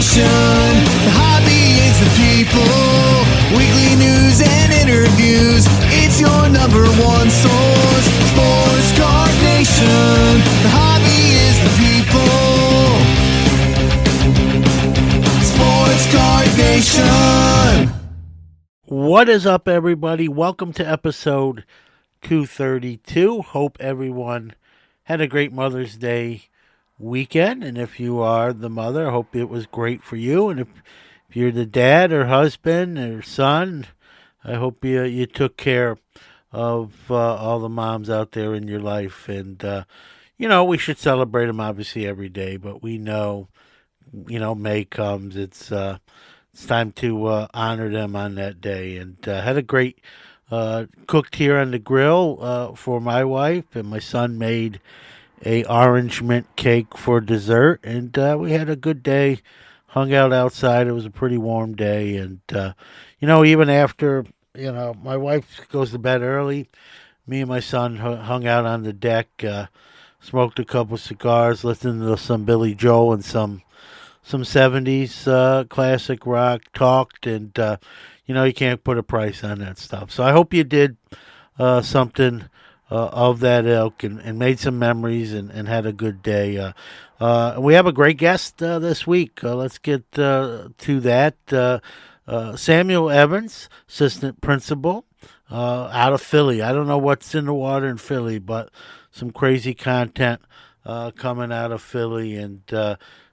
nation. The hobby is the people. Weekly news and interviews. It's your number one source. Sports Card Nation. The hobby is the people. Sports Card Nation. What is up, everybody? Welcome to episode 232. Hope everyone had a great Mother's Day weekend. And if you are the mother, I hope it was great for you. And if you're the dad or husband or son, I hope you took care of all the moms out there in your life. And, we should celebrate them obviously every day. But we know, May comes. It's time to honor them on that day. And had a great cooked here on the grill for my wife, and my son made a orange mint cake for dessert, and we had a good day. Hung out outside. It was a pretty warm day, and even after my wife goes to bed early, me and my son hung out on the deck, smoked a couple cigars, listened to some Billy Joel and some 70s classic rock, talked, and you can't put a price on that stuff. So I hope you did something of that ilk and made some memories and had a good day. We have a great guest this week. Let's get to that. Samuel Evans, assistant principal out of Philly. I don't know what's in the water in Philly, but some crazy content coming out of Philly. And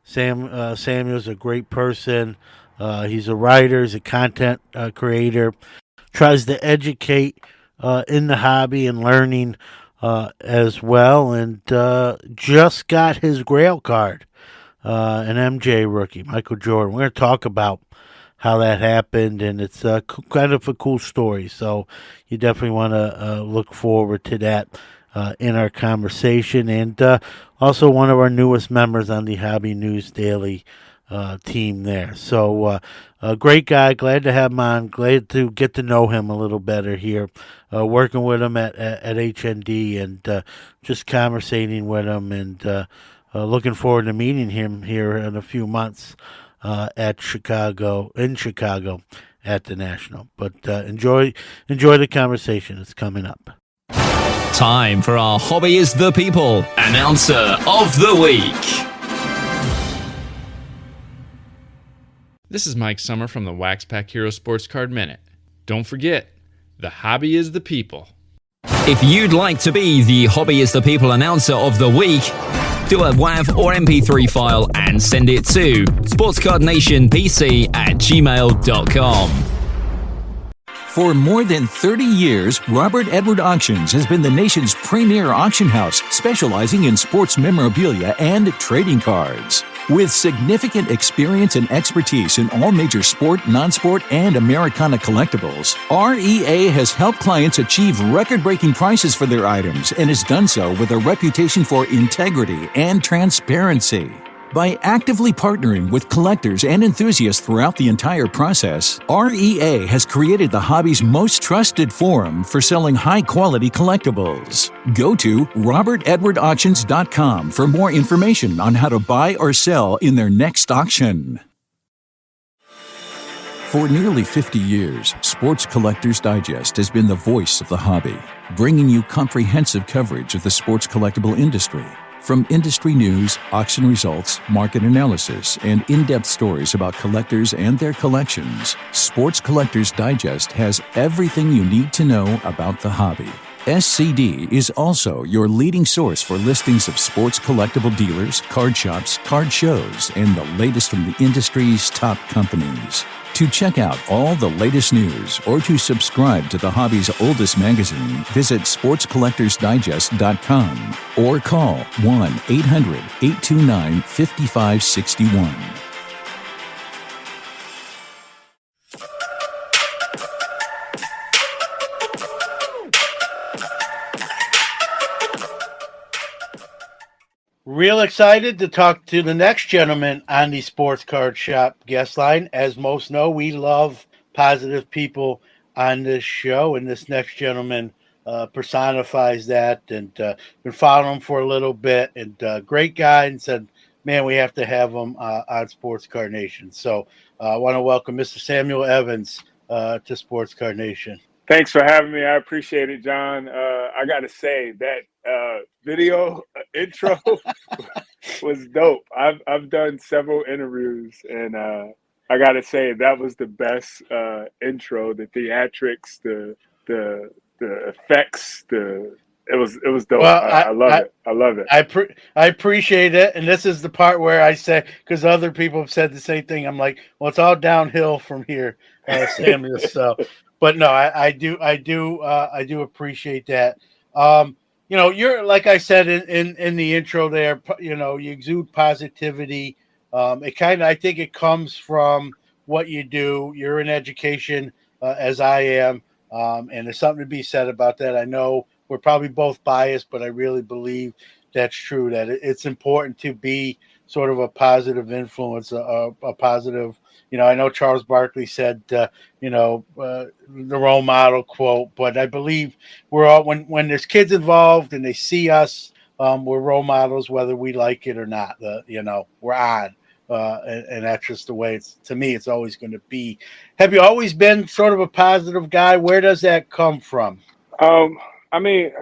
Samuel's a great person. He's a writer. He's a content creator. Tries to educate in the hobby and learning as well, and just got his Grail Card, an MJ rookie, Michael Jordan. We're going to talk about how that happened, and it's kind of a cool story, so you definitely want to look forward to that in our conversation. And also one of our newest members on the Hobby News Daily team there. So a great guy, glad to have him on, glad to get to know him a little better here, working with him at HND, and just conversating with him, and looking forward to meeting him here in a few months in Chicago at the National. But enjoy the conversation. It's coming up. Time for our Hobby is the People Announcer of the Week. This is Mike Summer from the Wax Pack Hero Sports Card Minute. Don't forget, the hobby is the people. If you'd like to be the Hobby is the People Announcer of the Week, do a WAV or MP3 file and send it to sportscardnationpc@gmail.com. For more than 30 years, Robert Edward Auctions has been the nation's premier auction house, specializing in sports memorabilia and trading cards. With significant experience and expertise in all major sport, non-sport, and Americana collectibles, REA has helped clients achieve record-breaking prices for their items and has done so with a reputation for integrity and transparency. By actively partnering with collectors and enthusiasts throughout the entire process, REA has created the hobby's most trusted forum for selling high-quality collectibles. Go to robertedwardauctions.com for more information on how to buy or sell in their next auction. For nearly 50 years, Sports Collectors Digest has been the voice of the hobby, bringing you comprehensive coverage of the sports collectible industry. From industry news, auction results, market analysis, and in-depth stories about collectors and their collections, Sports Collectors Digest has everything you need to know about the hobby. SCD is also your leading source for listings of sports collectible dealers, card shops, card shows, and the latest from the industry's top companies. To check out all the latest news or to subscribe to the hobby's oldest magazine, visit sportscollectorsdigest.com or call 1-800-829-5561. Real excited to talk to the next gentleman on the Sports Card Shop guest line. As most know, we love positive people on this show, and this next gentleman personifies that. And been following him for a little bit, and great guy, and said man, we have to have him on Sports Card Nation. So I want to welcome Mr. Samuel Evans to Sports Card Nation. Thanks for having me. I appreciate it, John. I got to say that video intro was dope. I've done several interviews, and I got to say that was the best intro. The theatrics, the effects, it was dope. Well, I love it. I love it. I appreciate it, and this is the part where I say, because other people have said the same thing. I'm like, well, it's all downhill from here, Samuel. So, but no, I do appreciate that. You're like I said in the intro there. You exude positivity. I think it comes from what you do. You're in education, as I am, and there's something to be said about that. I know we're probably both biased, but I really believe that's true, that it's important to be sort of a positive influence, a positive, I know Charles Barkley said, the role model quote, but I believe we're all, when there's kids involved and they see us, we're role models, whether we like it or not, we're on. And that's just the way to me, it's always going to be. Have you always been sort of a positive guy? Where does that come from? I mean,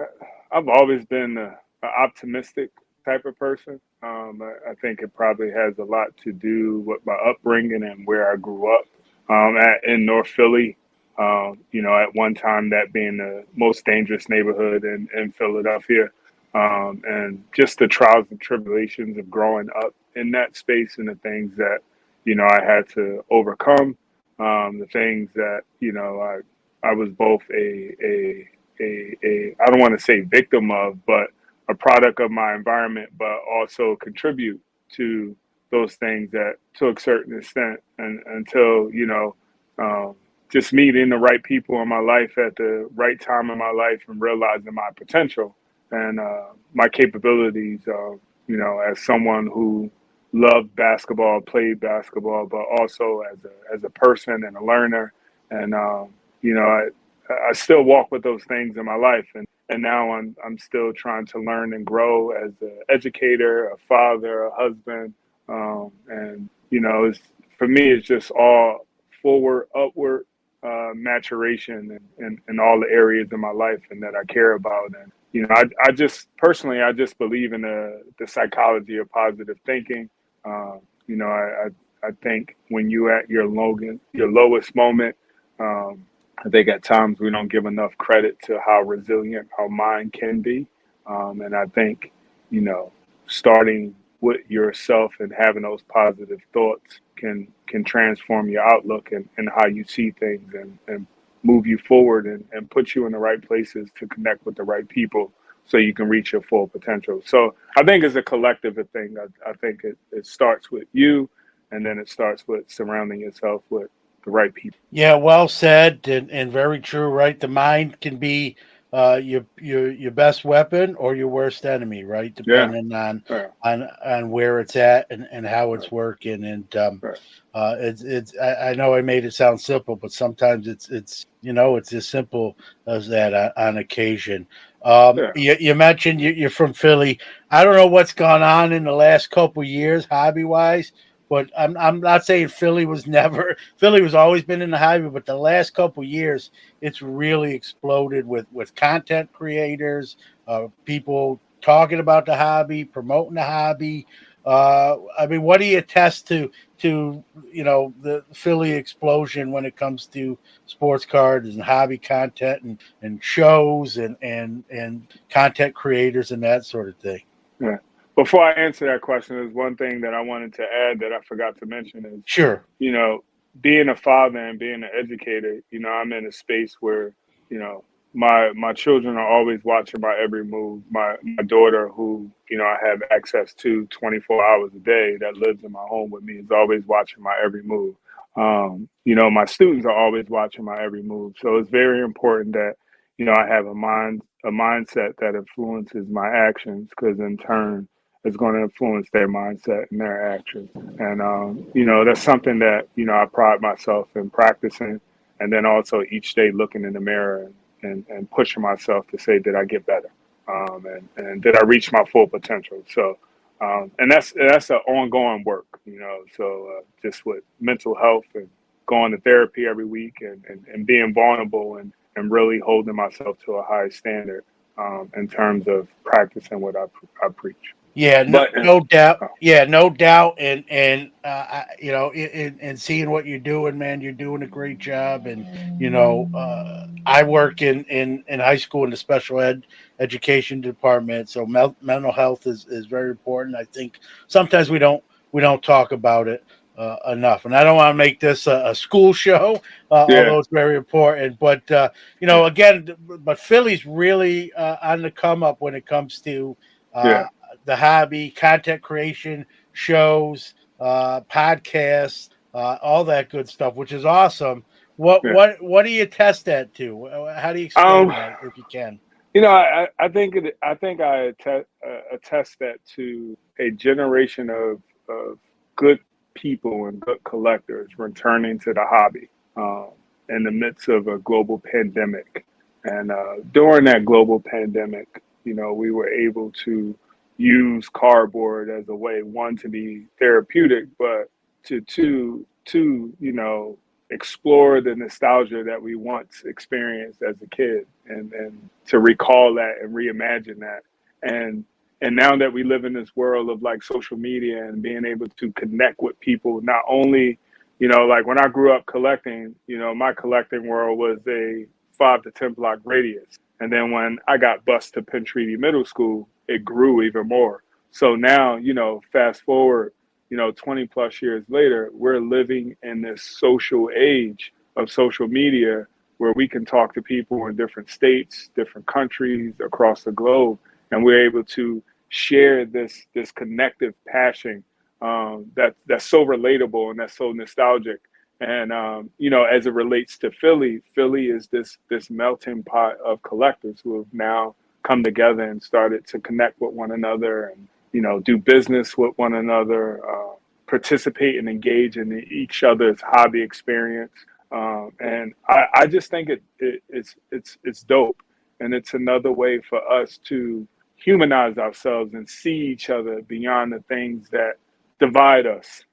I've always been an optimistic type of person. I think it probably has a lot to do with my upbringing and where I grew up in North Philly. At one time that being the most dangerous neighborhood in Philadelphia. And just the trials and tribulations of growing up in that space and the things that, I had to overcome, the things that, I was both a I don't want to say victim of, but a product of my environment, but also contribute to those things that to a certain extent, and until just meeting the right people in my life at the right time in my life and realizing my potential and my capabilities. As someone who loved basketball, played basketball, but also as a person and a learner, and I still walk with those things in my life, and now I'm still trying to learn and grow as an educator, a father, a husband, and for me, it's just all forward, upward maturation in all the areas of my life and that I care about. And I just personally, I just believe in the psychology of positive thinking. I think when you at your lowest moment. I think at times we don't give enough credit to how resilient our mind can be. And I think, starting with yourself and having those positive thoughts can transform your outlook and how you see things and move you forward and put you in the right places to connect with the right people so you can reach your full potential. So I think it's a collective thing. I think it starts with you, and then it starts with surrounding yourself with the right people. Yeah, well said, and very true. Right, the mind can be your best weapon or your worst enemy, right? Depending on where it's at and how it's working. And I know I made it sound simple, but sometimes it's as simple as that on occasion. You mentioned you're from Philly. I don't know what's gone on in the last couple of years, hobby wise. But I'm not saying Philly was always been in the hobby, but the last couple of years, it's really exploded with content creators, people talking about the hobby, promoting the hobby. What do you attest to the Philly explosion when it comes to sports cards and hobby content and shows and content creators and that sort of thing? Yeah. Before I answer that question, there's one thing that I wanted to add that I forgot to mention is, sure, being a father and being an educator, I'm in a space where, my children are always watching my every move. My daughter, who, I have access to 24 hours a day, that lives in my home with me, is always watching my every move. My students are always watching my every move. So it's very important that, I have a mindset that influences my actions, because in turn, it's going to influence their mindset and their actions. And, that's something that, I pride myself in practicing. And then also each day looking in the mirror and pushing myself to say, did I get better? And did I reach my full potential? So And that's an ongoing work, So just with mental health and going to therapy every week and being vulnerable and really holding myself to a high standard in terms of practicing what I preach. Yeah, But no doubt. uh, Yeah, no doubt. And in seeing what you're doing, man, you're doing a great job. And I work in high school in the special education department, so mental health is very important. I think sometimes we don't talk about it enough. And I don't want to make this a school show, yeah, although it's very important. But yeah, again, but Philly's really on the come up when it comes to. yeah, The hobby, content creation, shows, podcasts, all that good stuff, which is awesome. What yeah. what what do you test that to? How do you explain Um, that if you can? I think I attest that to a generation of good people and good collectors returning to the hobby um, in the midst of a global pandemic. And during that global pandemic, we were able to use cardboard as a way, one, to be therapeutic, but to two, explore the nostalgia that we once experienced as a kid and to recall that and reimagine that. And and now that we live in this world of like social media and being able to connect with people, not only, like when I grew up collecting, my collecting world was a 5 to 10 block radius. And then when I got bused to Penn Treaty Middle School, it grew even more. So now, fast forward, 20 plus years later, we're living in this social age of social media where we can talk to people in different states, different countries across the globe, and we're able to share this connective passion that's so relatable and that's so nostalgic. And as it relates to Philly, Philly is this melting pot of collectors who have now come together and started to connect with one another and do business with one another, participate and engage in each other's hobby experience. And I just think it's dope, and it's another way for us to humanize ourselves and see each other beyond the things that divide us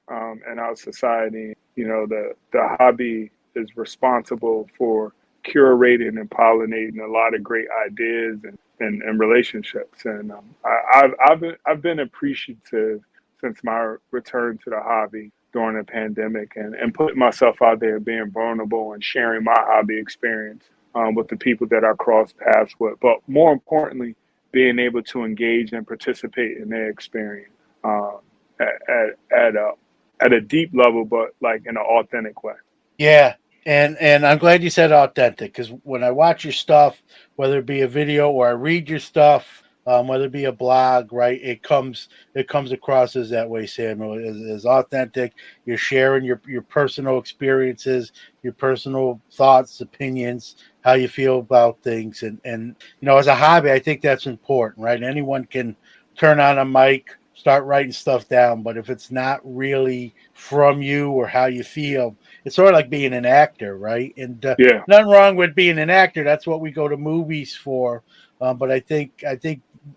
in our society. The hobby is responsible for curating and pollinating a lot of great ideas and relationships. And I've been appreciative since my return to the hobby during the pandemic and putting myself out there, being vulnerable and sharing my hobby experience with the people that I cross paths with. But more importantly, being able to engage and participate in their experience um, at a deep level, but like in an authentic way. Yeah, and I'm glad you said authentic because when I watch your stuff, whether it be a video or I read your stuff, whether it be a blog, right, it comes across as that way, Samuel, as authentic. You're sharing your personal experiences, your personal thoughts, opinions, how you feel about things, and as a hobby, I think that's important, right? Anyone can turn on a mic, start writing stuff down, but if it's not really from you or how you feel, it's sort of like being an actor, right? And Yeah, nothing wrong with being an actor. That's what we go to movies for. But I think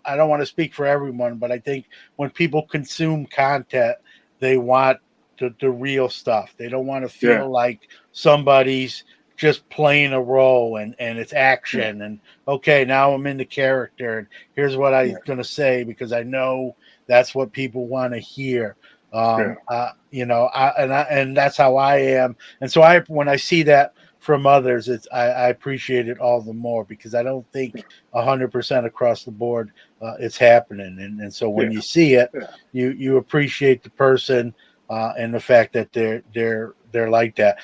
I don't want to speak for everyone, but I think when people consume content, they want the real stuff. They don't want to yeah, feel like somebody's just playing a role and it's yeah, action and okay, now I'm in the character and here's what I'm yeah, going to say because I know that's what people want to hear. yeah, And that's how I am. And so when I see that from others, I appreciate it all the more because I don't think 100% across the board it's happening. And so when yeah, you see it, yeah, you appreciate the person and the fact that they're like that.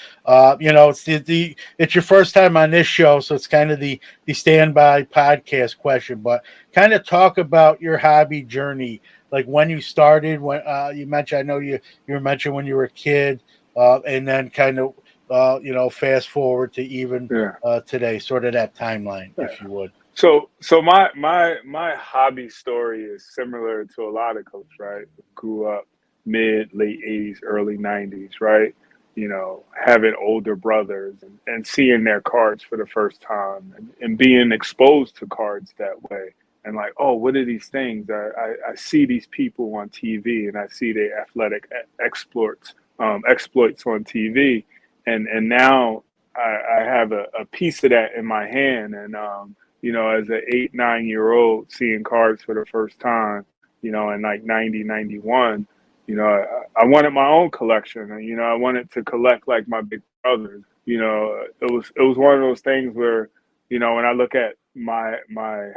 It's your first time on this show, so it's kind of the standby podcast question, but kind of talk about your hobby journey, like when you started. When you mentioned, I know you mentioned when you were a kid, and then kind of fast forward to even yeah. today, sort of that timeline, Yeah. if you would. So my hobby story is similar to a lot of coaches, right? Grew up late '80s, early '90s, right? Having older brothers and seeing their cards for the first time and being exposed to cards that way. and like, oh, what are these things? I see these people on TV, and I see their athletic exploits on TV, and now I have a piece of that in my hand, and as an 8, 9 year old seeing cards for the first time, in like 90, 91, I wanted my own collection, and I wanted to collect like my big brothers. It was one of those things where, when I look at my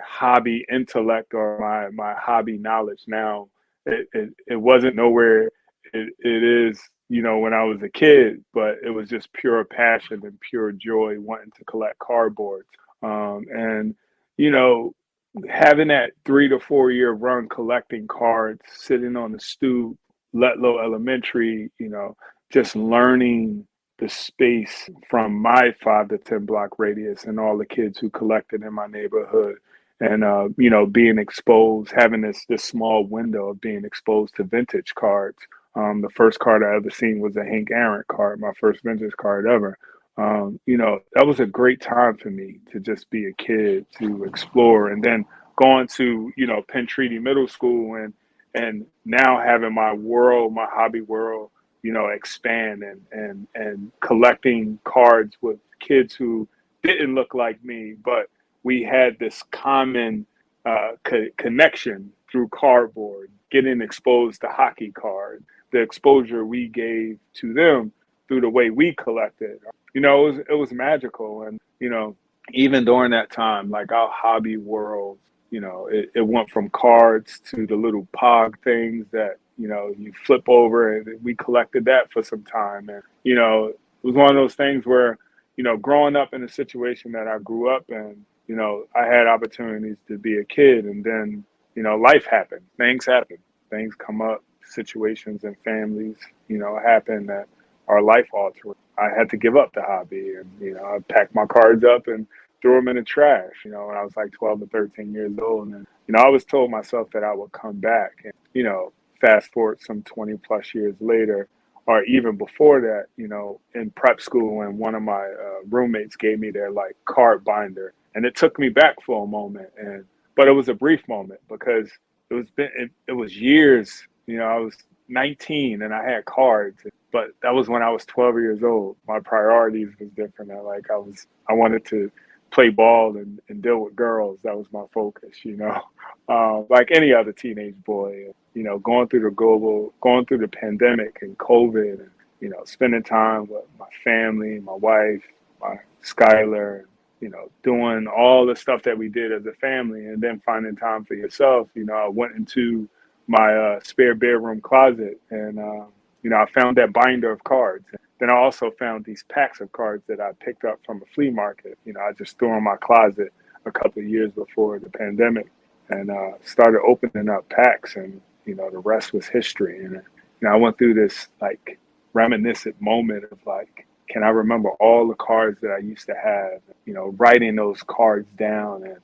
hobby intellect or my hobby knowledge now, it wasn't nowhere it is, when I was a kid, but it was just pure passion and pure joy wanting to collect cardboards. And, you know, having that 3 to 4 year run collecting cards, sitting on the stoop, Letlow Elementary, just learning the space from my 5 to 10 block radius and all the kids who collected in my neighborhood. And being exposed, having this small window of being exposed to vintage cards. The first card I ever seen was a Hank Aaron card, my first vintage card ever. That was a great time for me to just be a kid, to explore, and then going to, Penn Treaty Middle School, and now having my world, my hobby world, expand, and collecting cards with kids who didn't look like me, but we had this common connection through cardboard, getting exposed to hockey cards, the exposure we gave to them through the way we collected. It was magical. And, even during that time, like our hobby world, it went from cards to the little pog things that, you flip over, and we collected that for some time. And, it was one of those things where, growing up in a situation that I grew up in, I had opportunities to be a kid, and then, life happened, things happen, things come up, situations and families, happen that are life altering. I had to give up the hobby, and, I packed my cards up and threw them in the trash, when I was like 12 or 13 years old. And, I always told myself that I would come back. And, fast forward some 20 plus years later, or even before that, in prep school, when one of my roommates gave me their like card binder, and it took me back for a moment, but it was a brief moment, because it was years. I was 19 and I had cards, but that was when I was 12 years old. My priorities was different. I wanted to play ball and deal with girls. That was my focus, like any other teenage boy, going through the pandemic and COVID, and, spending time with my family, my wife, my Skylar, doing all the stuff that we did as a family, and then finding time for yourself. I went into my spare bedroom closet, and, I found that binder of cards. Then I also found these packs of cards that I picked up from a flea market. I just threw in my closet a couple of years before the pandemic, and started opening up packs, and, the rest was history. And, I went through this like reminiscent moment of like, can I remember all the cards that I used to have, writing those cards down, and,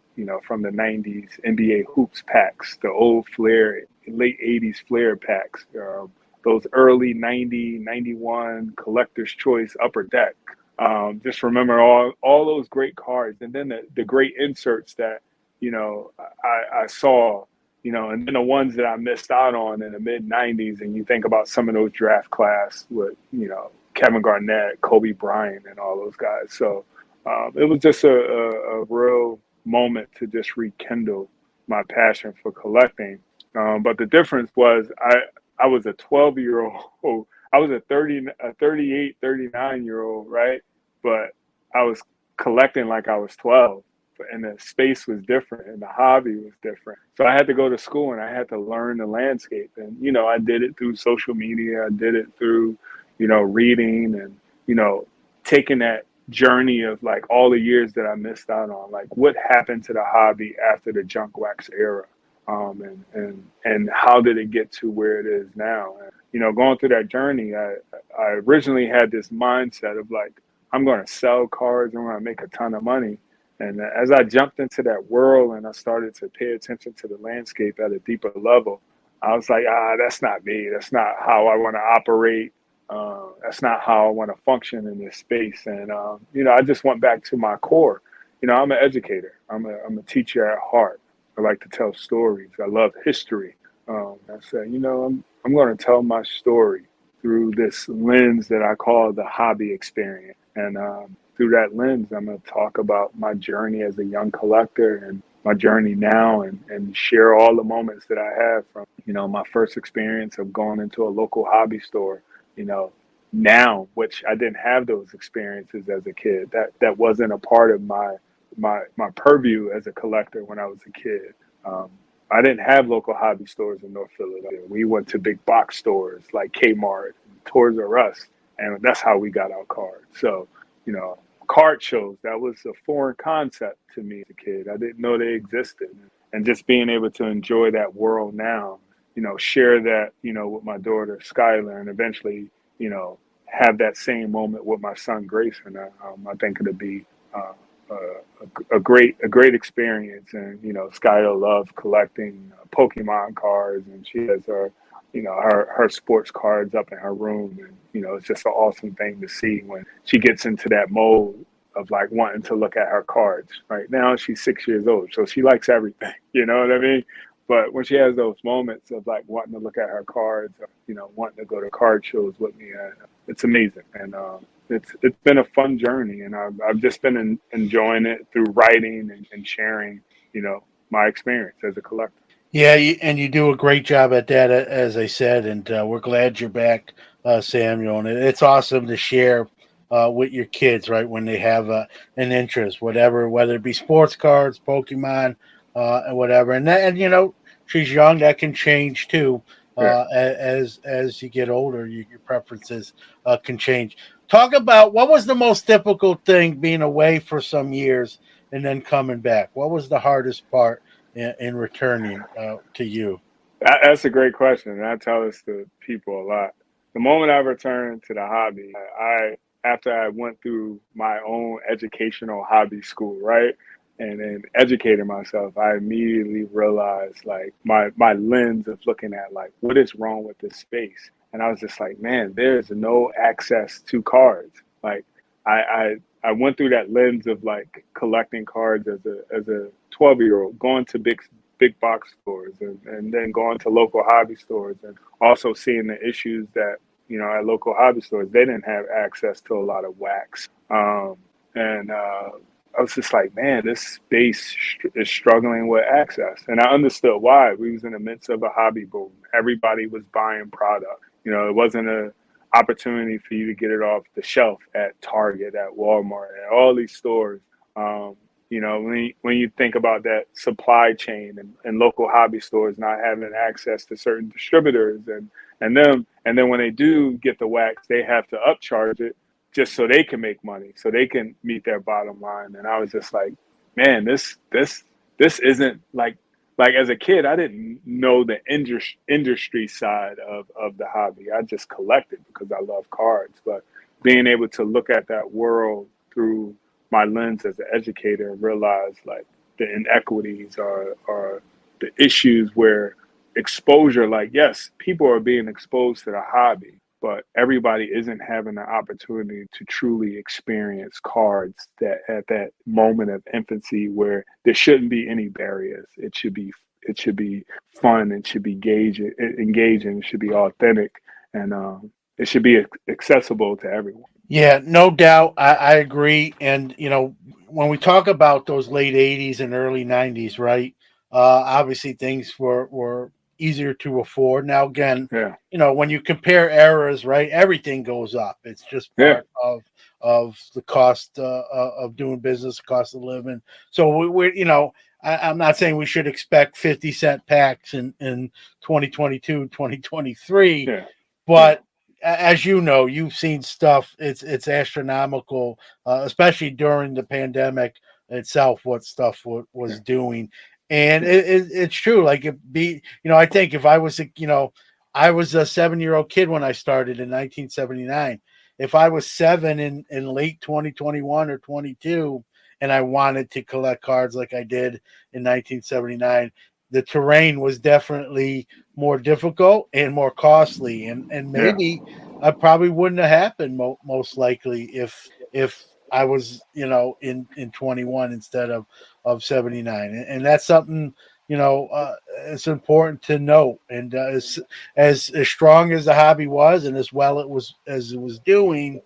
from the 90s NBA hoops packs, the old Flair, late 80s Flair packs, those early 90, 91 collector's choice upper deck. Just remember all those great cards, and then the great inserts that, I saw, and then the ones that I missed out on in the mid 90s. And you think about some of those draft class with, Kevin Garnett, Kobe Bryant, and all those guys. So it was just a real moment to just rekindle my passion for collecting. But the difference was I was a 12-year-old. I was a 38, 39-year-old, right? But I was collecting like I was 12, and the space was different, and the hobby was different. So I had to go to school, and I had to learn the landscape. And, I did it through social media. I did it through, reading, and, taking that journey of like all the years that I missed out on, like what happened to the hobby after the junk wax era. And how did it get to where it is now? And, going through that journey, I originally had this mindset of like, I'm going to sell cards, I'm going to make a ton of money. And as I jumped into that world and I started to pay attention to the landscape at a deeper level, I was like, that's not me. That's not how I want to operate. That's not how I want to function in this space. And, I just went back to my core. I'm an educator. I'm a teacher at heart. I like to tell stories. I love history. I said, I'm going to tell my story through this lens that I call the hobby experience. And through that lens, I'm going to talk about my journey as a young collector and my journey now, and share all the moments that I have from, my first experience of going into a local hobby store, you know, now, which I didn't have those experiences as a kid. That wasn't a part of my purview as a collector when I was a kid. Um, I didn't have local hobby stores in North Philadelphia. We went to big box stores like Kmart, Toys R Us, and that's how we got our cards. So, you know, card shows, that was a foreign concept to me as a kid. I didn't know they existed. And just being able to enjoy that world now, share that, with my daughter Skylar, and eventually, have that same moment with my son Grayson. I think it'll be a great experience. And Skylar loves collecting Pokemon cards, and she has her sports cards up in her room, and it's just an awesome thing to see when she gets into that mode of like wanting to look at her cards. Right now she's 6 years old, so she likes everything. You know what I mean? But when she has those moments of like wanting to look at her cards, wanting to go to card shows with me, it's amazing. And it's been a fun journey, and I've just been enjoying it through writing and sharing, my experience as a collector. Yeah, and you do a great job at that, as I said, and we're glad you're back, Samuel. And it's awesome to share with your kids, right, when they have an interest, whether it be sports cards, Pokemon, and whatever. And she's young; that can change too. Yeah. As you get older, your preferences can change. Talk about what was the most difficult thing being away for some years and then coming back. What was the hardest part in returning to you? That's a great question, and I tell this to people a lot. The moment I returned to the hobby, I after I went through my own educational hobby school, right, and then educated myself, I immediately realized like my lens of looking at like what is wrong with this space, and I was just like, man, there's no access to cards. Like I went through that lens of like collecting cards as a 12-year-old, going to big box stores, and then going to local hobby stores, and also seeing the issues that at local hobby stores they didn't have access to a lot of wax. And I was just like, man, this space is struggling with access, and I understood why. We was in the midst of a hobby boom. Everybody was buying product. It wasn't a opportunity for you to get it off the shelf at Target, at Walmart, at all these stores. When you think about that supply chain, and local hobby stores not having access to certain distributors, and then when they do get the wax, they have to upcharge it just so they can make money, so they can meet their bottom line. And I was just like, man, this isn't like as a kid, I didn't know the industry side of the hobby. I just collected because I love cards. But being able to look at that world through my lens as an educator and realize like the inequities are the issues where exposure, like, yes, people are being exposed to the hobby, but everybody isn't having the opportunity to truly experience cards that at that moment of infancy where there shouldn't be any barriers. It should be fun. It should be engaging. It should be authentic, and it should be accessible to everyone. Yeah, no doubt. I agree. And, when we talk about those late 80s and early 90s, right? Obviously, things were easier to afford. Now, again, Yeah, when you compare eras, right, everything goes up. It's just yeah, part of the cost of doing business, cost of living. So, I'm not saying we should expect 50-cent packs in 2022, 2023, yeah, yeah, but as you know, you've seen stuff. It's astronomical, especially during the pandemic itself. What stuff was doing, and it's true. Like I think if I was I was a 7-year-old kid when I started in 1979. If I was 7 in late 2021 or 22, and I wanted to collect cards like I did in 1979, the terrain was definitely more difficult and more costly, and yeah. maybe I probably wouldn't have happened most likely if I was in 21 instead of 79, and that's something it's important to note. And as strong as the hobby was, and as well it was doing,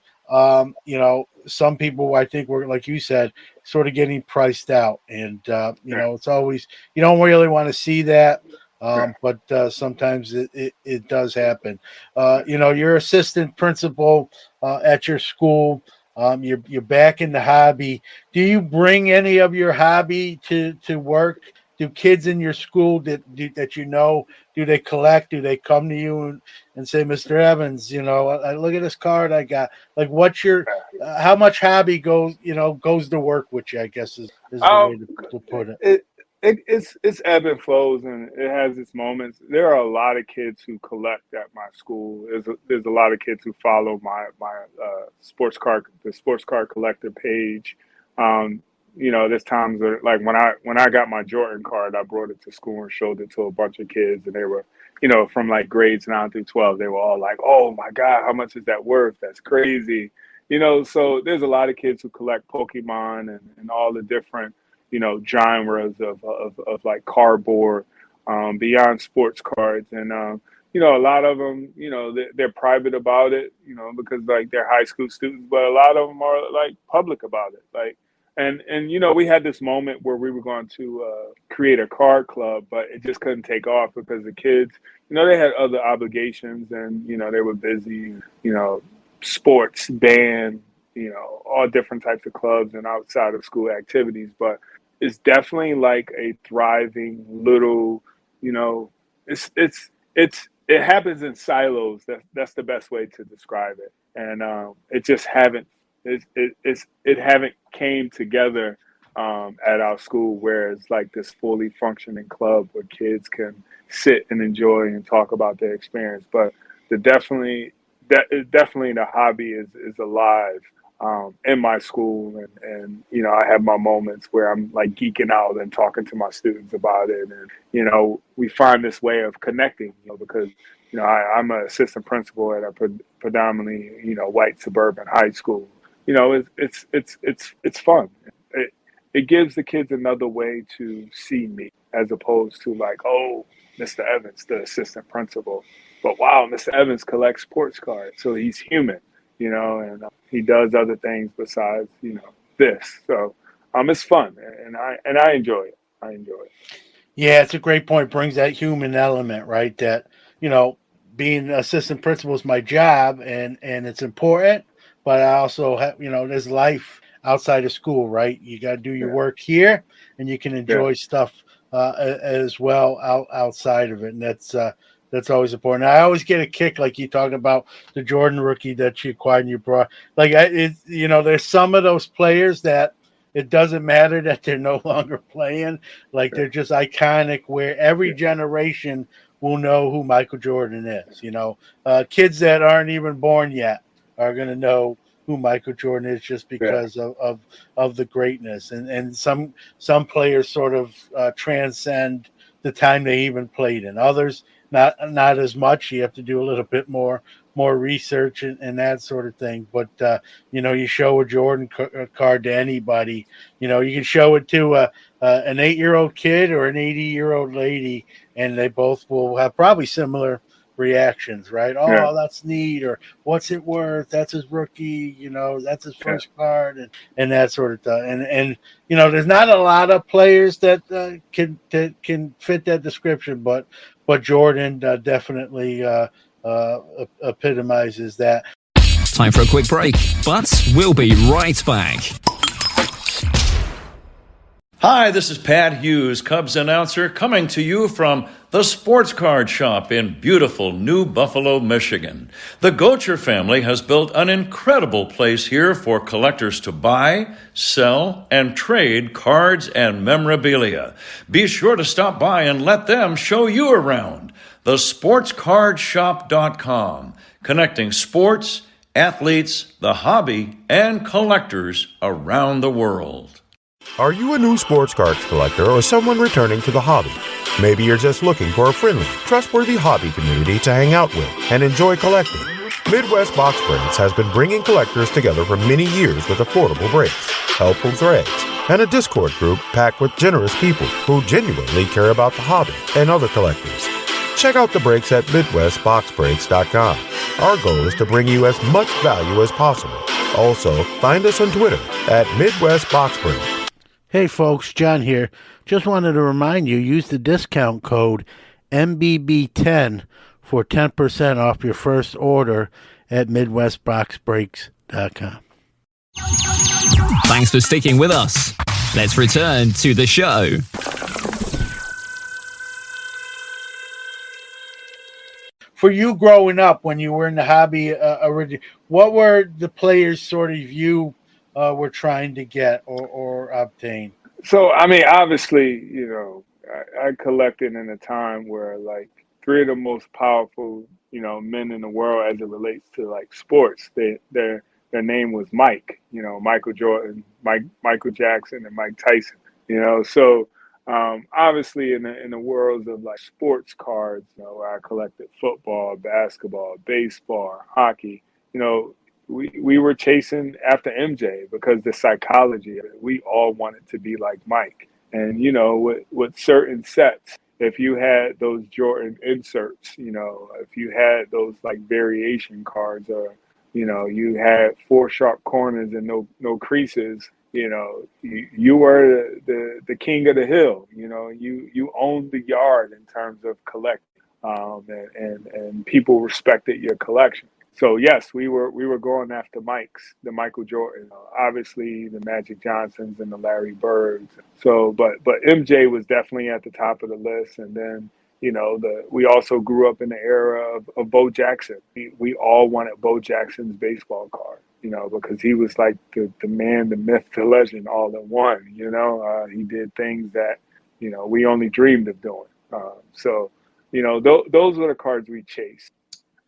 some people, I think, were, like you said, sort of getting priced out. And it's always, you don't really want to see that. But sometimes it does happen. Your assistant principal at your school. You're back in the hobby. Do you bring any of your hobby to work? Do kids in your school that do they collect? Do they come to you and say, Mr. Evans, I look at this card I got. Like, what's your how much hobby goes to work with you? I guess is the way to put it. It's ebb and flows, and it has its moments. There are a lot of kids who collect at my school. There's a lot of kids who follow my sports card collector page. There's times where, like, when I got my Jordan card, I brought it to school and showed it to a bunch of kids, and they were, from like grades 9 through 12, they were all like, "Oh my God, how much is that worth? That's crazy." So there's a lot of kids who collect Pokemon and all the different genres of like cardboard, beyond sports cards. And a lot of them, they're private about it, because like they're high school students, but a lot of them are like public about it. Like, and we had this moment where we were going to create a card club, but it just couldn't take off because the kids, they had other obligations, and they were busy, sports, band, all different types of clubs and outside of school activities. But it's definitely like a thriving little, it happens in silos. That's the best way to describe it. And it haven't came together at our school where it's like this fully functioning club where kids can sit and enjoy and talk about their experience. But definitely the hobby is alive in my school, and I have my moments where I'm like geeking out and talking to my students about it, and we find this way of connecting, because I'm an assistant principal at a predominantly white suburban high school. It's fun. It gives the kids another way to see me, as opposed to like, oh, Mr. Evans, the assistant principal, but wow, Mr. Evans collects sports cards, so he's human. And he does other things besides, this. So, it's fun, and I enjoy it. Yeah, it's a great point. Brings that human element, right? That, being assistant principal is my job, and it's important, but I also have, there's life outside of school, right? You got to do your work here, and you can enjoy stuff as well outside of it. And that's always important. I always get a kick, like you talked about the Jordan rookie that you acquired and you brought. Like, there's some of those players that it doesn't matter that they're no longer playing. Like, they're just iconic, where every generation will know who Michael Jordan is. Kids that aren't even born yet are going to know who Michael Jordan is just because of the greatness. And some players sort of transcend the time they even played in. Others, not as much. You have to do a little bit more research and that sort of thing. But you show a Jordan card to anybody. You can show it to an 8-year-old kid or an 80-year-old lady, and they both will have probably similar reactions, right? Oh, that's neat, or what's it worth? That's his rookie, that's his first card, and that sort of stuff. And there's not a lot of players that can fit that description, but Jordan definitely epitomizes that. Time for a quick break, but we'll be right back. Hi, this is Pat Hughes, Cubs announcer, coming to you from the Sports Card Shop in beautiful New Buffalo, Michigan. The Gocher family has built an incredible place here for collectors to buy, sell, and trade cards and memorabilia. Be sure to stop by and let them show you around. TheSportsCardShop.com, connecting sports, athletes, the hobby, and collectors around the world. Are you a new sports cards collector or someone returning to the hobby? Maybe you're just looking for a friendly, trustworthy hobby community to hang out with and enjoy collecting. Midwest Box Prints has been bringing collectors together for many years with affordable breaks, helpful threads, and a Discord group packed with generous people who genuinely care about the hobby and other collectors. Check out the breaks at MidwestBoxBreaks.com. Our goal is to bring you as much value as possible. Also, find us on Twitter at MidwestBoxBreak. Hey folks, John here. Just wanted to remind you, use the discount code MBB10 for 10% off your first order at MidwestBoxBreaks.com. Thanks for sticking with us. Let's return to the show. For you growing up, when you were in the hobby originally, what were the players sort of you were trying to get or obtain? So, I mean, obviously, I collected in a time where like three of the most powerful, men in the world as it relates to like sports, their name was Mike, Michael Jordan, Michael Jackson, and Mike Tyson, So obviously, in the worlds of like sports cards, where I collected football, basketball, baseball, hockey, we were chasing after MJ because the psychology of it. We all wanted to be like Mike. And, with certain sets, if you had those Jordan inserts, if you had those like variation cards or, you had four sharp corners and no creases, you were the king of the hill, you owned the yard in terms of collecting, and people respected your collection. So yes, we were going after the Michael Jordan, obviously the Magic Johnsons and the Larry Birds. So, but MJ was definitely at the top of the list, and then we also grew up in the era of Bo Jackson. We all wanted Bo Jackson's baseball card, because he was like the man, the myth, the legend, all in one. He did things that we only dreamed of doing. Those were the cards we chased.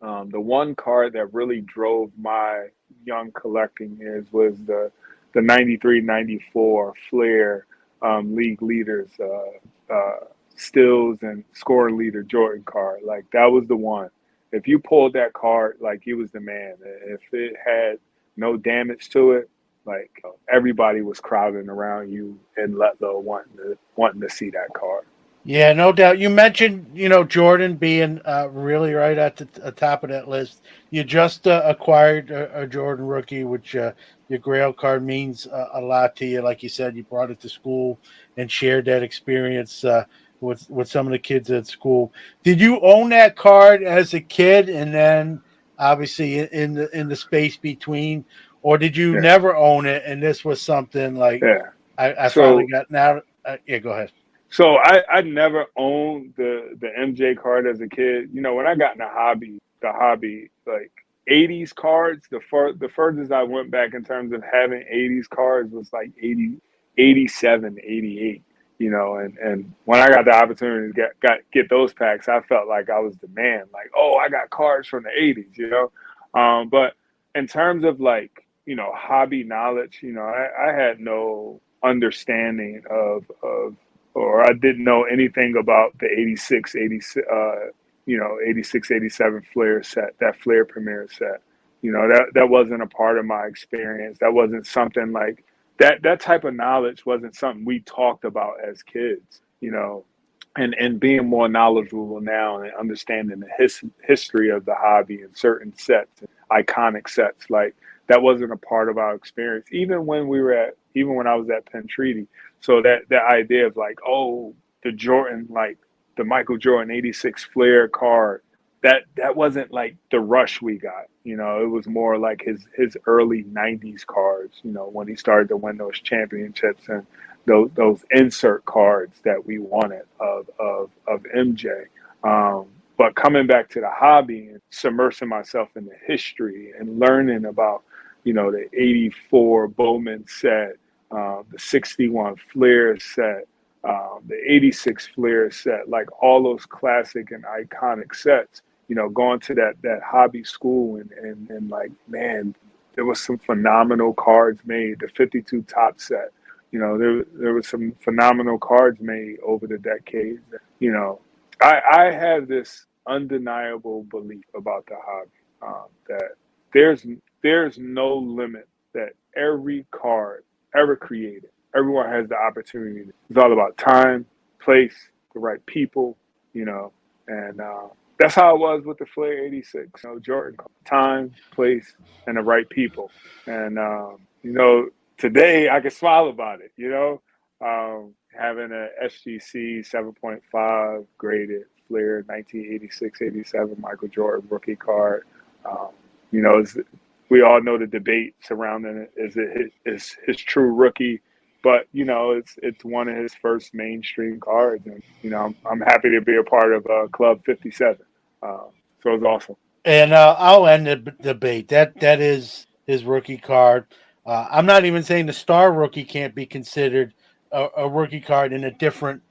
The one card that really drove my young collecting years was the 93-94 Flair league leaders, steals and scoring leader Jordan card. Like that was the one. If you pulled that card, like he was the man. If it had no damage to it, like everybody was crowding around you in Letlow wanting to see that card. Yeah, no doubt. You mentioned, Jordan being really right at the top of that list. You just acquired a Jordan rookie, which your Grail card means a lot to you. Like you said, you brought it to school and shared that experience with some of the kids at school. Did you own that card as a kid, and then obviously in the space between, or did you Yeah. never own it? And this was something like Yeah. I So finally got now. Yeah, go ahead. So I never owned the MJ card as a kid. When I got in the hobby like 80s cards, the furthest I went back in terms of having 80s cards was like 80, 87, 88. And when I got the opportunity to get those packs, I felt like I was the man. Like, oh, I got cards from the 80s. But in terms of like hobby knowledge, I had no understanding or I didn't know anything about the 86, 87 Flair set, that Flair Premier set. That wasn't a part of my experience. That wasn't something like that type of knowledge wasn't something we talked about as kids, and being more knowledgeable now and understanding the history of the hobby and certain sets, iconic sets, like that wasn't a part of our experience. Even when I was at Penn Treaty. So that idea of like, oh, the Jordan, like the Michael Jordan 86 Flair card, that wasn't like the rush we got. It was more like his early 90s cards, when he started to win those championships and those insert cards that we wanted of MJ. But coming back to the hobby and submersing myself in the history and learning about, the 84 Bowman set, the 61 Flair set, the 86 Flair set, like all those classic and iconic sets, going to that hobby school and like, man, there was some phenomenal cards made. The 52 top set, there was some phenomenal cards made over the decades. I have this undeniable belief about the hobby, that there's no limit that every card ever created everyone has the opportunity. It's all about time, place, the right people, and that's how it was with the Flair 86. Jordan, time, place, and the right people. And, today I can smile about it, having a SGC 7.5 graded Flair 1986-87 Michael Jordan rookie card. Um, we all know the debate surrounding it. Is it his true rookie? But it's one of his first mainstream cards, and I'm happy to be a part of Club 57. So it's awesome. And I'll end the debate. That is his rookie card. I'm not even saying the star rookie can't be considered a rookie card in a different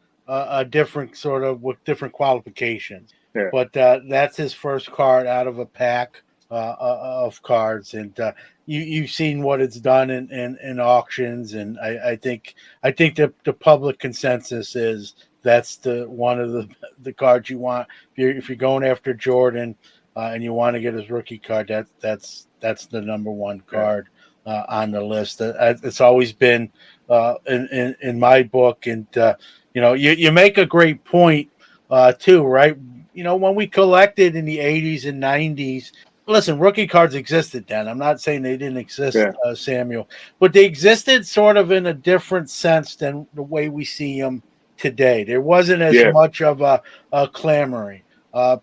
sort of with different qualifications. Yeah, But that's his first card out of a pack of cards, and you've seen what it's done in auctions, and I think the public consensus is that's the one of the cards you want if you're going after Jordan. And you want to get his rookie card, that's the number one card on the list. It's always been in my book, and you make a great point too, right? When we collected in the 80s and 90s, listen, rookie cards existed then. I'm not saying they didn't exist, yeah, Samuel, but they existed sort of in a different sense than the way we see them today. There wasn't as yeah, much of a clamoring.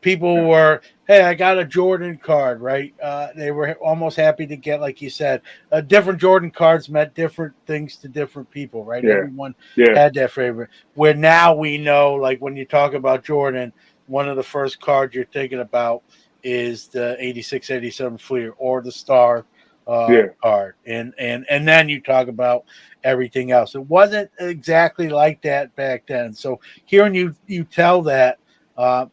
People yeah, were, hey, I got a Jordan card, right? They were almost happy to get, like you said, different Jordan cards meant different things to different people, right? yeah, Everyone yeah, had their favorite. Where now we know, like when you talk about Jordan, one of the first cards you're thinking about is the 86-87 Fleer or the Star yeah, card. And then you talk about everything else. It wasn't exactly like that back then. So hearing you tell that,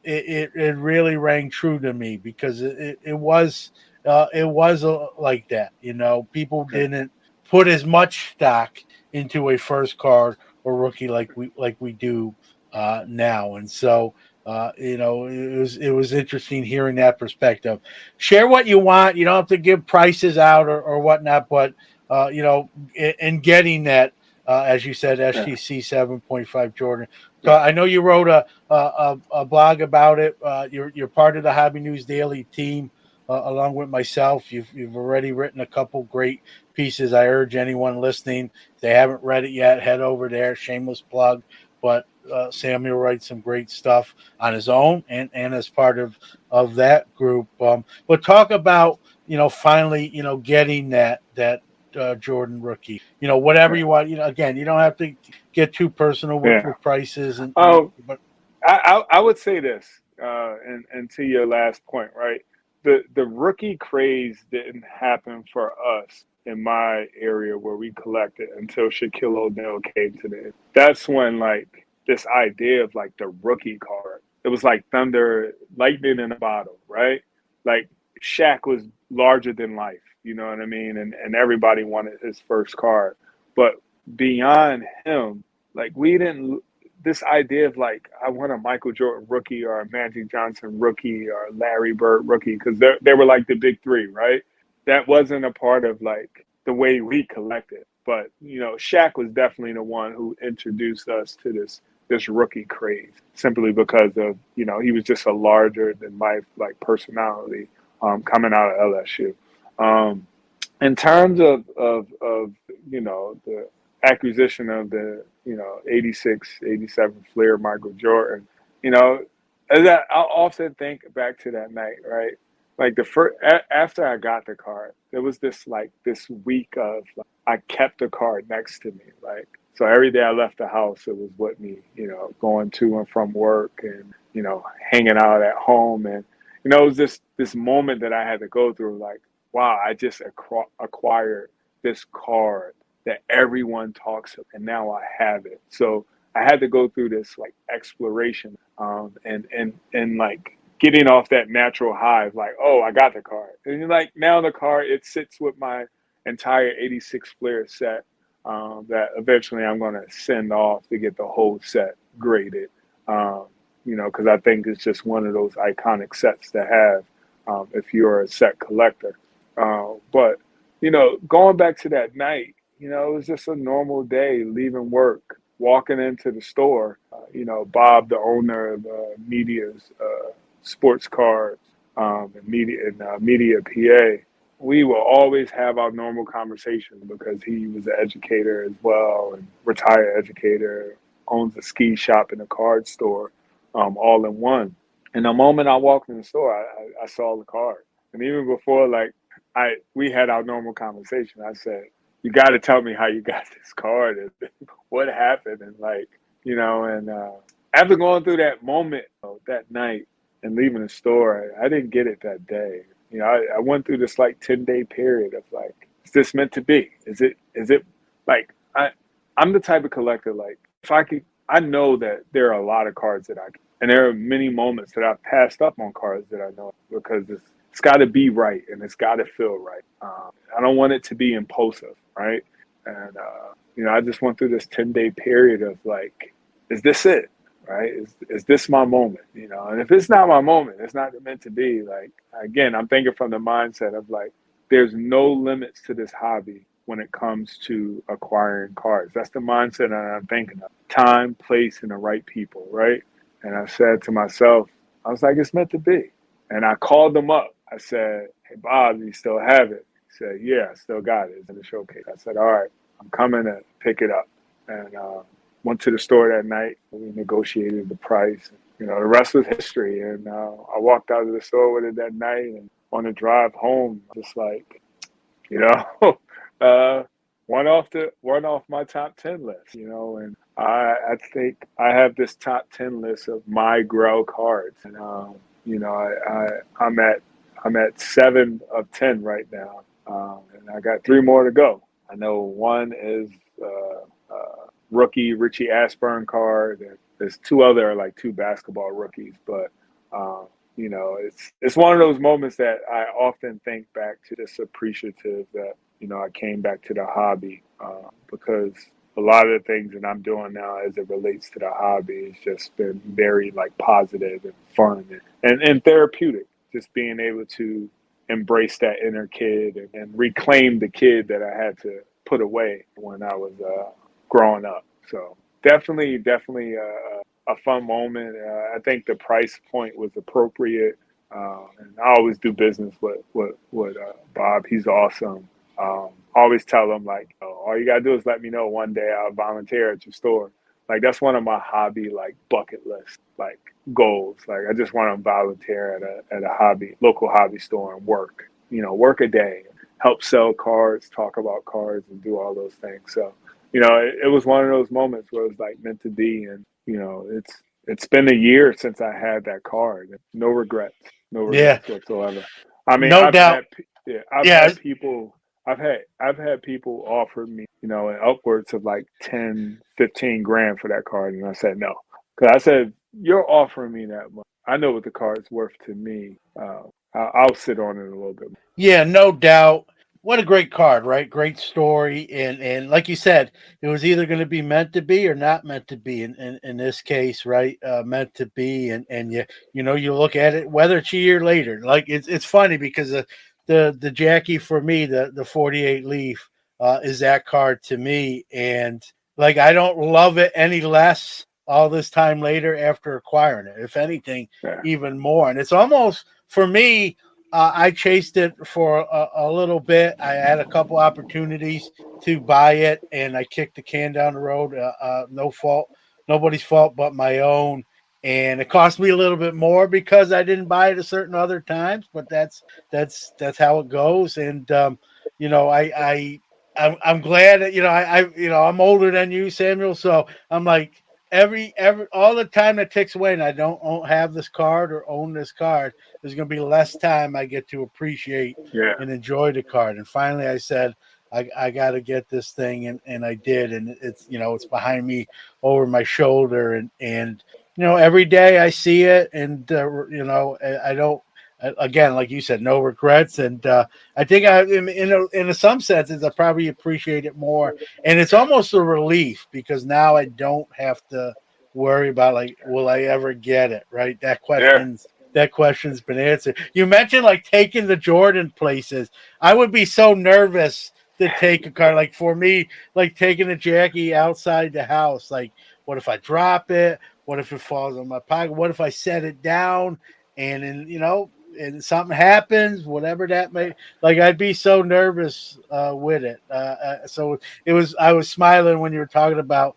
it really rang true to me because it was like that. People yeah, didn't put as much stock into a first card or rookie like we do now, and so it was interesting hearing that perspective. Share what you want. You don't have to give prices out or whatnot, but in getting that, as you said, yeah, SGC 7.5 Jordan. So yeah, I know you wrote a blog about it. You're part of the Hobby News Daily team, along with myself. You've already written a couple great pieces. I urge anyone listening, if they haven't read it yet, head over there. Shameless plug, but Samuel writes some great stuff on his own and as part of that group. But talk about finally getting that Jordan rookie. Whatever yeah, you want. Again, you don't have to get too personal with, yeah. with prices Um, but I would say this, and to your last point, right? The rookie craze didn't happen for us in my area where we collected until Shaquille O'Neal came to the. That's when like this idea of like the rookie card. It was like thunder, lightning in a bottle, right? Like Shaq was larger than life, you know what I mean? And everybody wanted his first card, but beyond him, like we didn't this idea of like I want a Michael Jordan rookie or a Magic Johnson rookie or a Larry Bird rookie because they were like the big three, right? That wasn't a part of like the way we collected. But Shaq was definitely the one who introduced us to this rookie craze simply because of he was just a larger than life like personality coming out of LSU. Um, in terms of the acquisition of the 86 87 Flair Michael Jordan, you know as I'll often think back to that night, right? Like the first after I got the card, there was this week of like, I kept the card next to me, like so every day I left the house it was with me, going to and from work and hanging out at home, and it was this moment that I had to go through, like wow, I just acquired this card that everyone talks of, and now I have it. So I had to go through this like exploration, and like getting off that natural high of like, oh, I got the card, and like now the card it sits with my entire '86 Flair set, that eventually I'm going to send off to get the whole set graded. Um, because I think it's just one of those iconic sets to have if you're a set collector. But going back to that night, it was just a normal day, leaving work, walking into the store. Bob, the owner of Media's sports cards Media PA, we will always have our normal conversation because he was an educator as well, and retired educator, owns a ski shop and a card store, all in one. And the moment I walked in the store, I saw the card. And even before, we had our normal conversation, I said, "You got to tell me how you got this card and what happened." And after going through that moment that night and leaving the store, I didn't get it that day. I went through this 10-day period of is this meant to be? Is it like I'm the type of collector, if I could, I know that there are a lot of cards and there are many moments that I've passed up on cards that I know because it's got to be right and it's got to feel right. I don't want it to be impulsive, right? And I just went through this 10-day period of is this it? Right? Is this my moment? And if it's not my moment, it's not meant to be. Again, I'm thinking from the mindset of there's no limits to this hobby when it comes to acquiring cards. That's the mindset that I'm thinking of. Time, place, and the right people, right? And I said to myself, I was like, it's meant to be. And I called them up. I said, "Hey, Bob, do you still have it?" He said, "Yeah, I still got it. It's in the showcase." I said, "All right, I'm coming to pick it up." And went to the store that night. We negotiated the price. The rest was history. And I walked out of the store with it that night. And on the drive home, just one off my top 10 list. And I think I have this top 10 list of my Grail cards. And I'm at 7 of 10 right now. And I got 3 more to go. I know one is rookie Richie Ashburn card, and there's 2 other 2 basketball rookies. But it's one of those moments that I often think back to, this appreciative that I came back to the hobby because a lot of the things that I'm doing now as it relates to the hobby has just been very positive and fun and therapeutic. Just being able to embrace that inner kid and reclaim the kid that I had to put away when I was growing up. So definitely a fun moment. I think the price point was appropriate. And I always do business with Bob. He's awesome. Always tell him all you gotta do is let me know one day, I'll volunteer at your store. That's one of my hobby bucket list goals. I just want to volunteer at a local hobby store and work a day, help sell cards, talk about cards, and do all those things. So it was one of those moments where it was meant to be. And it's been a year since I had that card. No regrets whatsoever. I mean, No doubt. I've had people offer me, upwards of 10, 15 grand for that card. And I said, no, because I said, you're offering me that much. I know what the card's worth to me. I'll sit on it a little bit. Yeah, no doubt. What a great card, right? Great story. And like you said, it was either going to be meant to be or not meant to be in this case, right? Meant to be. And you look at it, whether it's a year later, it's funny because the Jackie for me, the 48 leaf is that card to me. And I don't love it any less all this time later after acquiring it. If anything, even more. And it's almost, for me, I chased it for a little bit. I had a couple opportunities to buy it, and I kicked the can down the road. Nobody's fault but my own. And it cost me a little bit more because I didn't buy it at certain other times. But that's how it goes. And I'm glad that I'm older than you, Samuel. So I'm every all the time that ticks away, and I don't have this card or own this card, there's going to be less time I get to appreciate and enjoy the card. And finally, I said, I got to get this thing, and I did. And it's it's behind me over my shoulder, and every day I see it, and I don't. Again, like you said, no regrets, and I think in some senses I probably appreciate it more, and it's almost a relief because now I don't have to worry about will I ever get it, right? That question's been answered. You mentioned taking the Jordan places. I would be so nervous to take a car. Like for me, like taking a Jackie outside the house. Like, what if I drop it? What if it falls on my pocket? What if I set it down and then, and something happens, whatever that may, like, I'd be so nervous with it. So I was smiling when you were talking about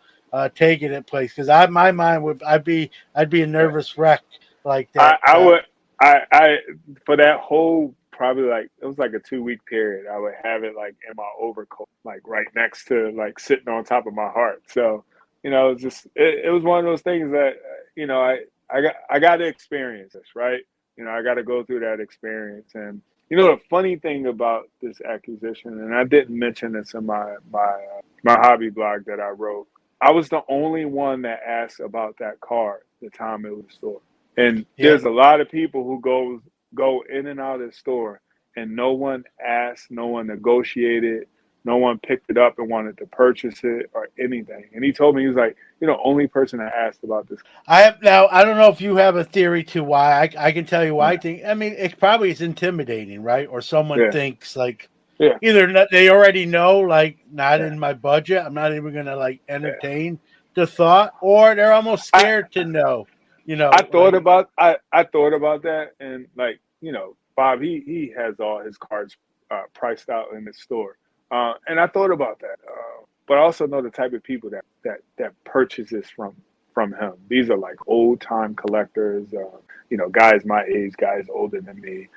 taking it place, because my mind I'd be a nervous wreck like that. I would I for that whole probably like it was like a 2 week period. I would have it like in my overcoat, like right next to like sitting on top of my heart. So it's just it was one of those things that I got to experience this, right? I got to go through that experience. And the funny thing about this acquisition, and I didn't mention this in my hobby blog that I wrote. I was the only one that asked about that car the time it was stored. And Yeah. there's a lot of people who go in and out of the store, and no one asked, no one negotiated, no one picked it up and wanted to purchase it or anything. And he told me, he was like, only person that asked about this. I don't know if you have a theory to why. I can tell you why. I think, I mean, it probably is intimidating, right? Or someone Yeah, thinks like yeah, either they already know, like, not yeah, in my budget, I'm not even gonna like yeah. entertain the thought, or they're almost I scared to know. Like, I thought about that, and like Bob, he has all his cards priced out in the store, and I thought about that, but I also know the type of people that purchases from him. These are like old time collectors, guys my age, guys older than me,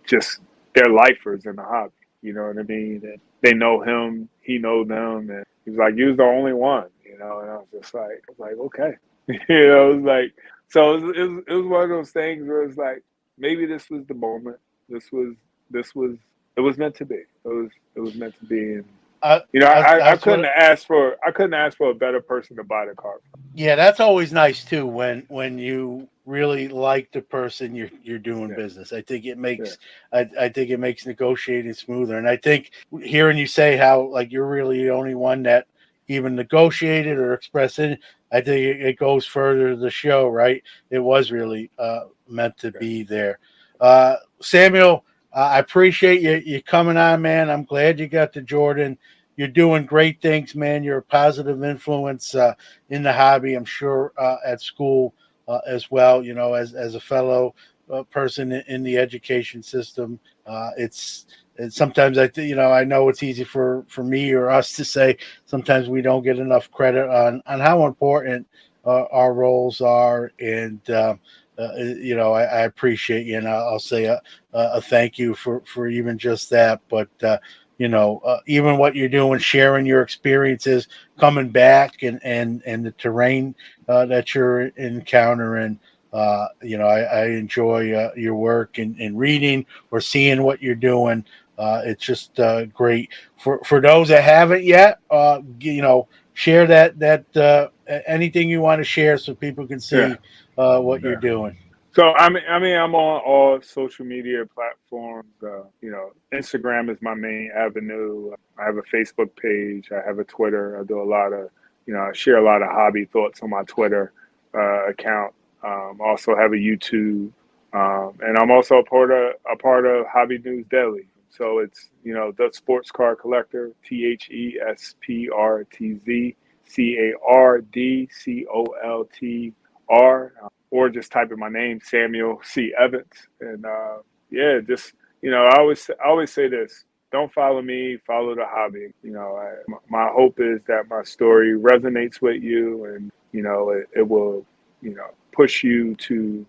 just they're lifers in the hobby. You know what I mean? And they know him, he knows them, and he's like, "You're the only one," and I was just like, okay. It was like, so it was one of those things where it's like, maybe this was the moment. This was it was meant to be. It was meant to be. And I that's couldn't what. ask for a better person to buy the car from. Yeah, that's always nice too when you really like the person you're doing Yeah, business. I think it yeah, makes I think it makes negotiating smoother. And I think hearing you say how like you're really the only one that even negotiated or expressed it, I think it goes further to the show, right? It was really meant to yeah. be there. Samuel, I appreciate you coming on, man. I'm glad you got to Jordan. You're doing great things, man. You're a positive influence in the hobby, I'm sure, at school as well. As a fellow person in the education system, it's sometimes I know it's easy for me or us to say sometimes we don't get enough credit on how important our roles are, and I appreciate you, and I'll say a thank you for even just that. But even what you're doing, sharing your experiences, coming back, and the terrain that you're encountering. I enjoy your work and reading or seeing what you're doing. It's just great for those that haven't yet. Share that anything you want to share so people can Yeah. see what you're Yeah. doing. So I'm on all social media platforms. Instagram is my main avenue. I have a Facebook page. I have a Twitter. I do a lot of, I share a lot of hobby thoughts on my Twitter account. Also have a YouTube, and I'm also a part of Hobby News Daily. So it's the Sports Card Collector, TheSportsCardColtr, or just type in my name, Samuel C. Evans. And yeah, just I always say this: don't follow me, follow the hobby. My hope is that my story resonates with you, and it will push you to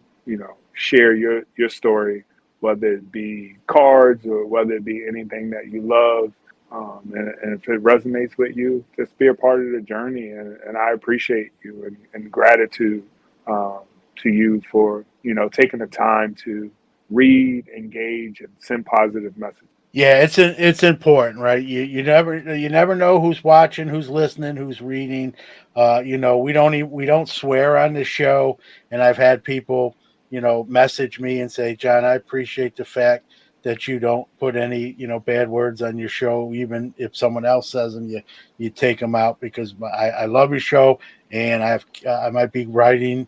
share your story, whether it be cards or whether it be anything that you love. And if it resonates with you, just be a part of the journey. And I appreciate you and gratitude um, to you for taking the time to read, engage, and send positive messages. Yeah, it's important, right? You never know who's watching, who's listening, who's reading. We don't swear on the show, and I've had people message me and say, John, I appreciate the fact that you don't put any bad words on your show, even if someone else says them, you take them out, because I love your show, and I might be driving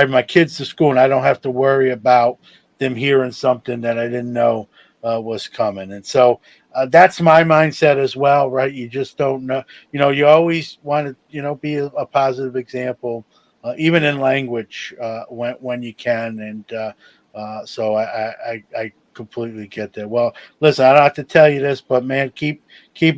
my kids to school, and I don't have to worry about them hearing something that I didn't know was coming. And so that's my mindset as well, right? You just don't know. You always want to, be a positive example, even in language when you can. And so I completely get that. Well, listen, I don't have to tell you this, but man, keep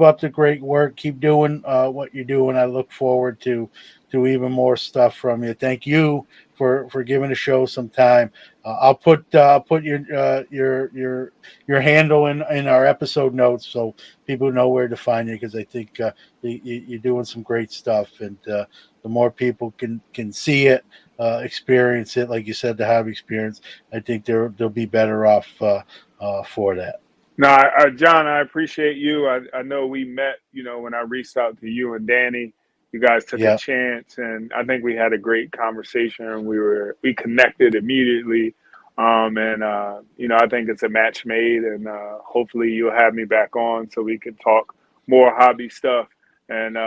up the great work. Keep doing what you're doing. I look forward to even more stuff from you. Thank you for giving the show some time. I'll put your handle in our episode notes so people know where to find you, because I think you're doing some great stuff, and the more people can see it, experience it, like you said, the hobby experience, I think they'll be better off for that. No, John, I appreciate you. I know we met, when I reached out to you and Danny. You guys took a chance, and I think we had a great conversation. We connected immediately, and I think it's a match made. And hopefully, you'll have me back on so we can talk more hobby stuff. And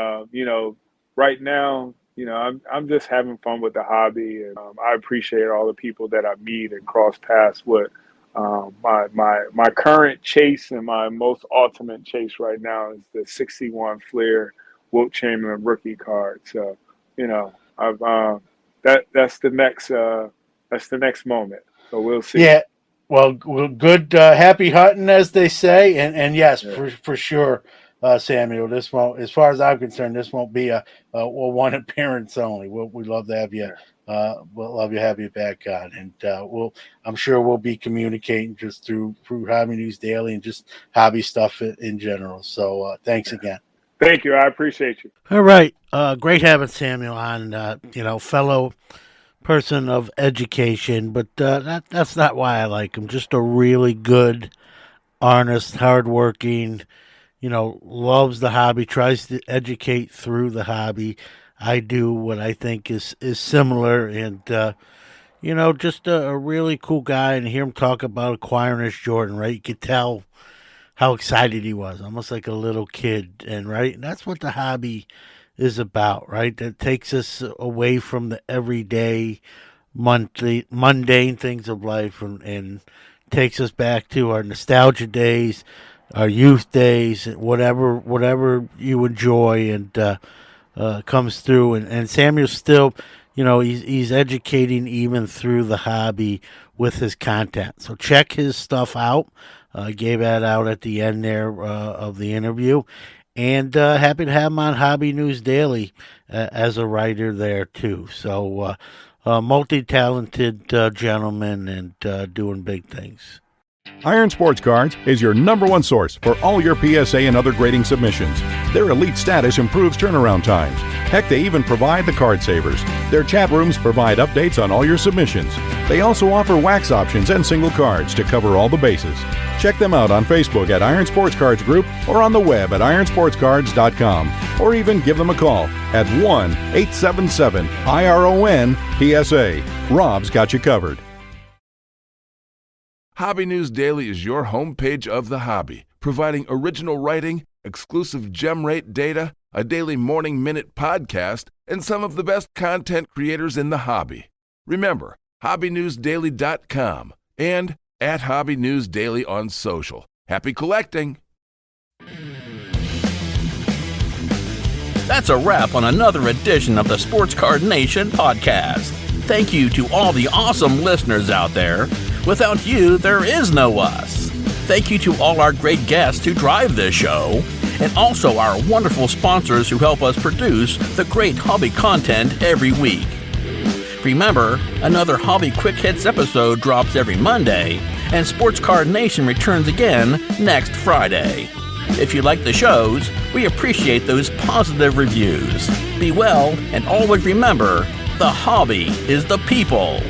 right now, I'm just having fun with the hobby, and I appreciate all the people that I meet and cross paths with. My current chase and my most ultimate chase right now is the 61 Fleer Wilt Chamberlain rookie card. So, I've that's the next moment. So we'll see. Yeah. Well, good, happy hunting, as they say, and yes, for sure, Samuel. This won't, as far as I'm concerned, this won't be a one appearance only. We'd love to have you. We'll love to have you back on, and I'm sure we'll be communicating just through Hobby News Daily and just hobby stuff in general. So thanks again. Thank you. I appreciate you. All right. Great having Samuel on, fellow person of education, but that's not why I like him. Just a really good, honest, hardworking, loves the hobby, tries to educate through the hobby. I do what I think is similar, and, just a really cool guy. And hear him talk about acquiring his Jordan, right? You could tell how excited he was, almost like a little kid. And that's what the hobby is about, right? That takes us away from the everyday, mundane things of life, and takes us back to our nostalgia days, our youth days, whatever you enjoy, and comes through. And Samuel's still, he's educating even through the hobby with his content. So check his stuff out. Gave that out at the end there of the interview. And happy to have him on Hobby News Daily as a writer there, too. So multi-talented gentleman, and doing big things. Iron Sports Cards is your #1 source for all your PSA and other grading submissions. Their elite status improves turnaround times. Heck, they even provide the card savers. Their chat rooms provide updates on all your submissions. They also offer wax options and single cards to cover all the bases. Check them out on Facebook at Iron Sports Cards Group, or on the web at ironsportscards.com, or even give them a call at 1-877-IRON-PSA. Rob's got you covered. Hobby News Daily is your homepage of the hobby, providing original writing, exclusive gem rate data, a daily Morning Minute podcast, and some of the best content creators in the hobby. Remember, hobbynewsdaily.com and at Hobby News Daily on social. Happy collecting! That's a wrap on another edition of the Sports Card Nation podcast. Thank you to all the awesome listeners out there. Without you, there is no us. Thank you to all our great guests who drive this show, and also our wonderful sponsors who help us produce the great hobby content every week. Remember, another Hobby Quick Hits episode drops every Monday, and Sports Card Nation returns again next Friday. If you like the shows, we appreciate those positive reviews. Be well, and always remember, the hobby is the people.